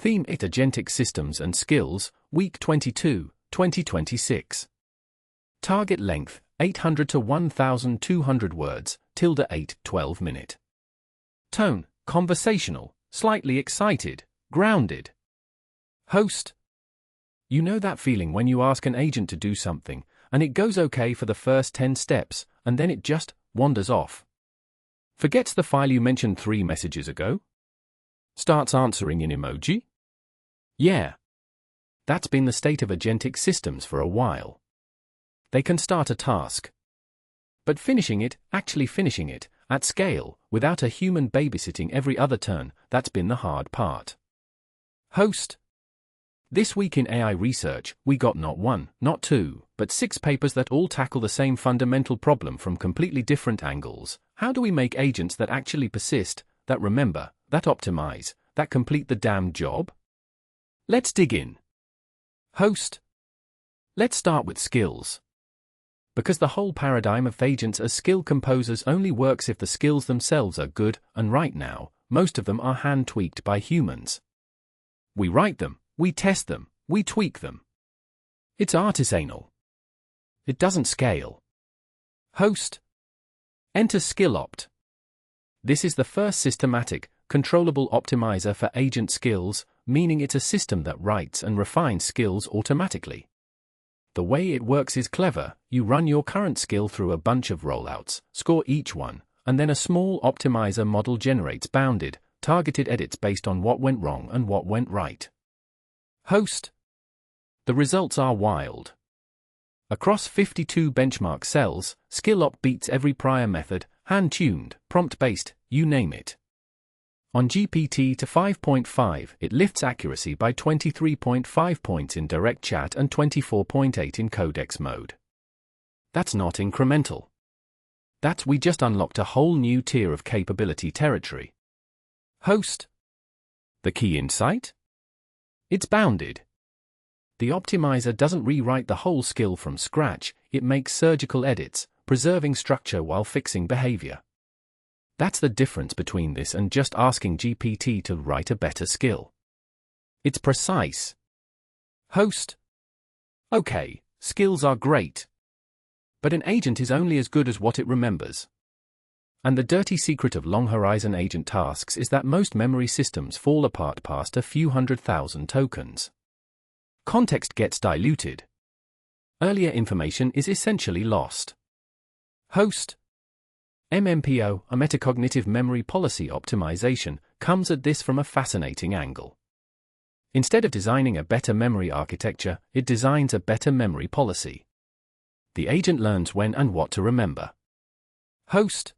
Theme: Agentic Systems and Skills, Week 22, 2026. Target length: 800 to 1,200 words, ~8 12 minute. Tone: conversational, slightly excited, grounded. Host: you know that feeling when you ask an agent to do something, and it goes okay for the first 10 steps, and then it just wanders off. Forgets the file you mentioned 3 messages ago? Starts answering in emoji? Yeah. That's been the state of agentic systems for a while. They can start a task. But actually finishing it, at scale, without a human babysitting every other turn, that's been the hard part. Host: this week in AI research, we got not 1, not 2, but 6 papers that all tackle the same fundamental problem from completely different angles. How do we make agents that actually persist, that remember, that optimize, that complete the damn job? Let's dig in. Host: let's start with skills. Because the whole paradigm of agents as skill composers only works if the skills themselves are good, and right now, most of them are hand-tweaked by humans. We write them, we test them, we tweak them. It's artisanal. It doesn't scale. Host: enter SkillOpt. This is the first systematic, controllable optimizer for agent skills, meaning it's a system that writes and refines skills automatically. The way it works is clever. You run your current skill through a bunch of rollouts, score each one, and then a small optimizer model generates bounded, targeted edits based on what went wrong and what went right. Host: the results are wild. Across 52 benchmark cells, SkillOpt beats every prior method, hand-tuned, prompt-based, you name it. On GPT to 5.5, it lifts accuracy by 23.5 points in direct chat and 24.8 in codex mode. That's not incremental. We just unlocked a whole new tier of capability territory. Host: the key insight? It's bounded. The optimizer doesn't rewrite the whole skill from scratch, it makes surgical edits, preserving structure while fixing behavior. That's the difference between this and just asking GPT to write a better skill. It's precise. Host: okay, skills are great. But an agent is only as good as what it remembers. And the dirty secret of long-horizon agent tasks is that most memory systems fall apart past a few 100,000 tokens. Context gets diluted. Earlier information is essentially lost. Host: MMPO, a metacognitive memory policy optimization, comes at this from a fascinating angle. Instead of designing a better memory architecture, it designs a better memory policy. The agent learns when and what to remember. Host: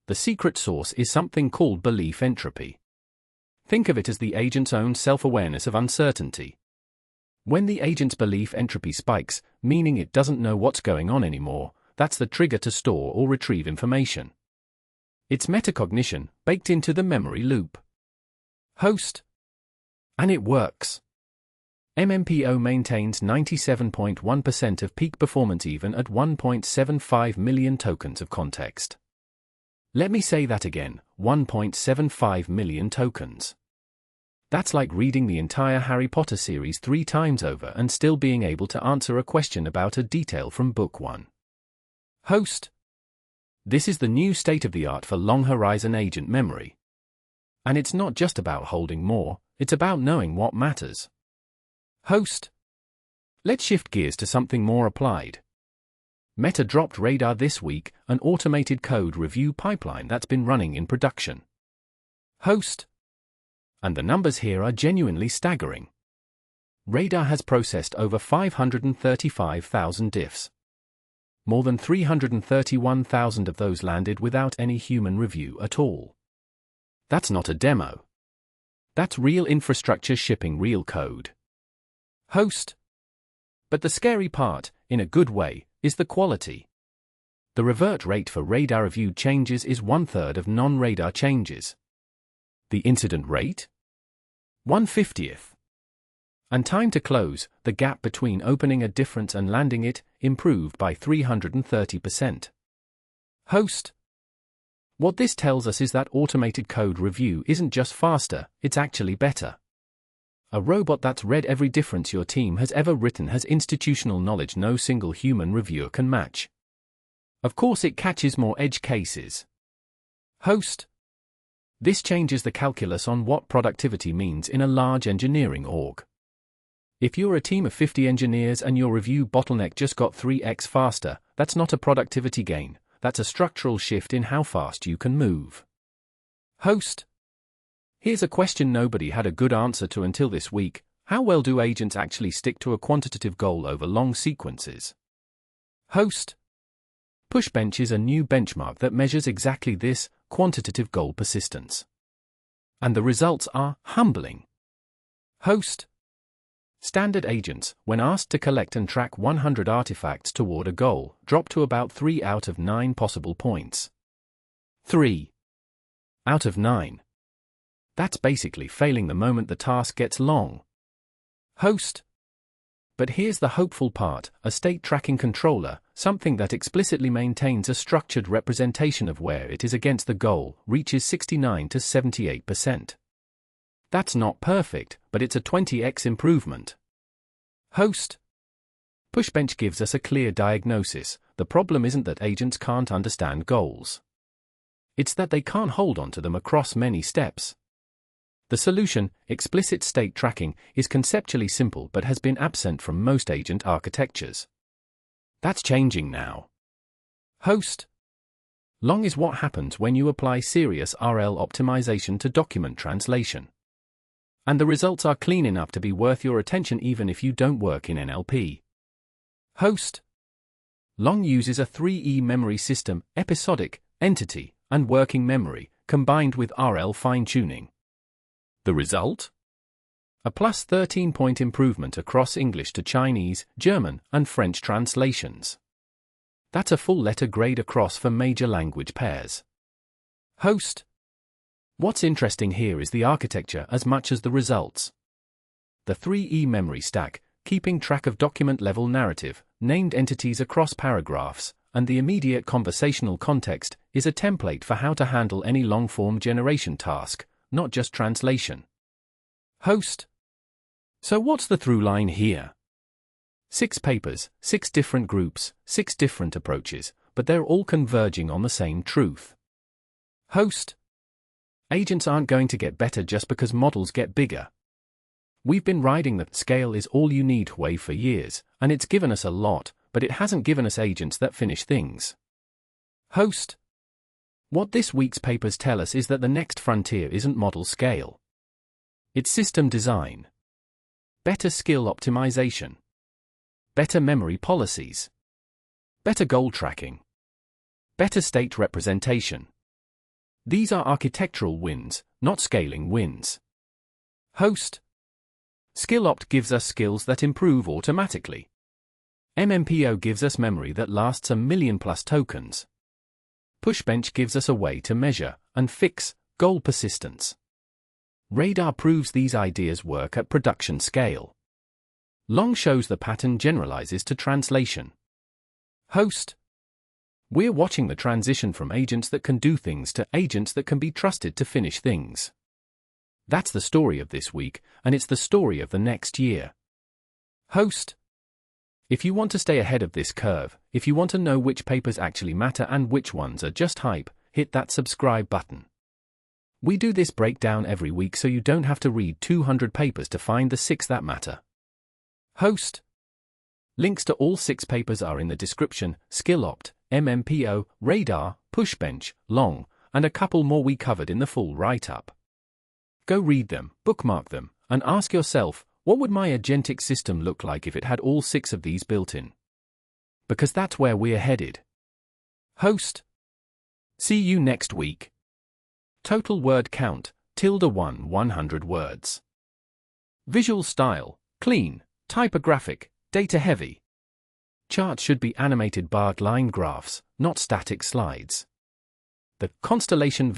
the secret sauce is something called belief entropy. Think of it as the agent's own self-awareness of uncertainty. When the agent's belief entropy spikes, meaning it doesn't know what's going on anymore, that's the trigger to store or retrieve information. It's metacognition, baked into the memory loop. Host: and it works. MMPO maintains 97.1% of peak performance even at 1.75 million tokens of context. Let me say that again, 1.75 million tokens. That's like reading the entire Harry Potter series 3 times over and still being able to answer a question about a detail from book 1. Host: this is the new state-of-the-art for long-horizon agent memory. And it's not just about holding more, it's about knowing what matters. Host: let's shift gears to something more applied. Meta dropped Radar this week, an automated code review pipeline that's been running in production. Host: and the numbers here are genuinely staggering. Radar has processed over 535,000 diffs. More than 331,000 of those landed without any human review at all. That's not a demo. That's real infrastructure shipping real code. Host: but the scary part, in a good way, is the quality. The revert rate for radar-reviewed changes is 1/3 of non-radar changes. The incident rate? 1/50th. And time to close, the gap between opening a difference and landing it, improved by 330%. Host: what this tells us is that automated code review isn't just faster, it's actually better. A robot that's read every difference your team has ever written has institutional knowledge no single human reviewer can match. Of course it catches more edge cases. Host. This changes the calculus on what productivity means in a large engineering org. If you're a team of 50 engineers and your review bottleneck just got 3x faster, that's not a productivity gain, that's a structural shift in how fast you can move. Host. Here's a question nobody had a good answer to until this week. How well do agents actually stick to a quantitative goal over long sequences? Host. Pushbench is a new benchmark that measures exactly this, quantitative goal persistence. And the results are humbling. Host. Standard agents, when asked to collect and track 100 artifacts toward a goal, drop to about 3 out of 9 possible points. 3 out of 9. That's basically failing the moment the task gets long. Host. But here's the hopeful part, a state tracking controller, something that explicitly maintains a structured representation of where it is against the goal, reaches 69 to 78%. That's not perfect, but it's a 20x improvement. Host. Pushbench gives us a clear diagnosis. The problem isn't that agents can't understand goals. It's that they can't hold on to them across many steps. The solution, explicit state tracking, is conceptually simple but has been absent from most agent architectures. That's changing now. Host. Long is what happens when you apply serious RL optimization to document translation. And the results are clean enough to be worth your attention even if you don't work in NLP. Host. Long uses a 3E memory system, episodic, entity, and working memory, combined with RL fine-tuning. The result? A plus 13-point improvement across English to Chinese, German, and French translations. That's a full letter grade across for major language pairs. Host. What's interesting here is the architecture as much as the results. The 3E memory stack, keeping track of document-level narrative, named entities across paragraphs, and the immediate conversational context, is a template for how to handle any long-form generation task, not just translation. Host. So what's the through line here? 6 papers, 6 different groups, 6 different approaches, but they're all converging on the same truth. Host. Agents aren't going to get better just because models get bigger. We've been riding the scale is all you need wave for years, and it's given us a lot, but it hasn't given us agents that finish things. Host. What this week's papers tell us is that the next frontier isn't model scale. It's system design. Better skill optimization. Better memory policies. Better goal tracking. Better state representation. These are architectural wins, not scaling wins. Host. SkillOpt gives us skills that improve automatically. MMPO gives us memory that lasts 1 million+ tokens. Pushbench gives us a way to measure and fix goal persistence. Radar proves these ideas work at production scale. Long shows the pattern generalizes to translation. Host. We're watching the transition from agents that can do things to agents that can be trusted to finish things. That's the story of this week, and it's the story of the next year. Host. If you want to stay ahead of this curve, if you want to know which papers actually matter and which ones are just hype, hit that subscribe button. We do this breakdown every week so you don't have to read 200 papers to find the 6 that matter. Host. Links to all 6 papers are in the description: SkillOpt, MMPO, Radar, Pushbench, Long, and a couple more we covered in the full write-up. Go read them, bookmark them, and ask yourself, what would my agentic system look like if it had all 6 of these built in? Because that's where we're headed. Host. See you next week. Total word count, ~1 100 words. Visual style, clean, typographic, data heavy. Charts should be animated barred line graphs, not static slides. The constellation